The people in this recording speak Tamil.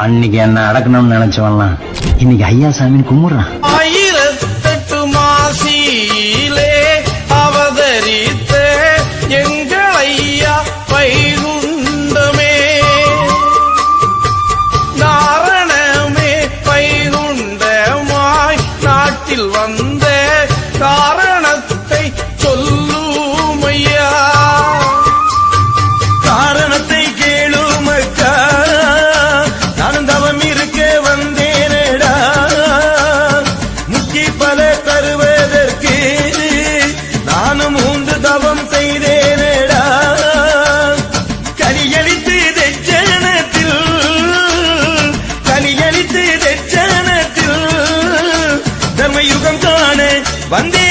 அன்னைக்கு என்ன அடக்கணும்னு நினைச்சவன்லாம் இன்னைக்கு ஐயா சாமின்னு கும்பிடுறான். 1008 மாசியிலே அவதரித்த எங்கள் ஐயா வைகுண்டமே, நாரணமே வைகுண்டமாய் நாட்டில் வந்த காரணத்தை சொல்லும் ஐயா. காரணத்தை கேளுமக்கா, நானும் தவம் இருக்க வந்தேனடா. முக்கி பல தருவதற்கு நானும் 3 தவம் செய்தேனடா. கலியளித்து தெச்சனத்தில், கலியளித்து தெச்சனத்தில் தர்மயுகம் காண வந்தே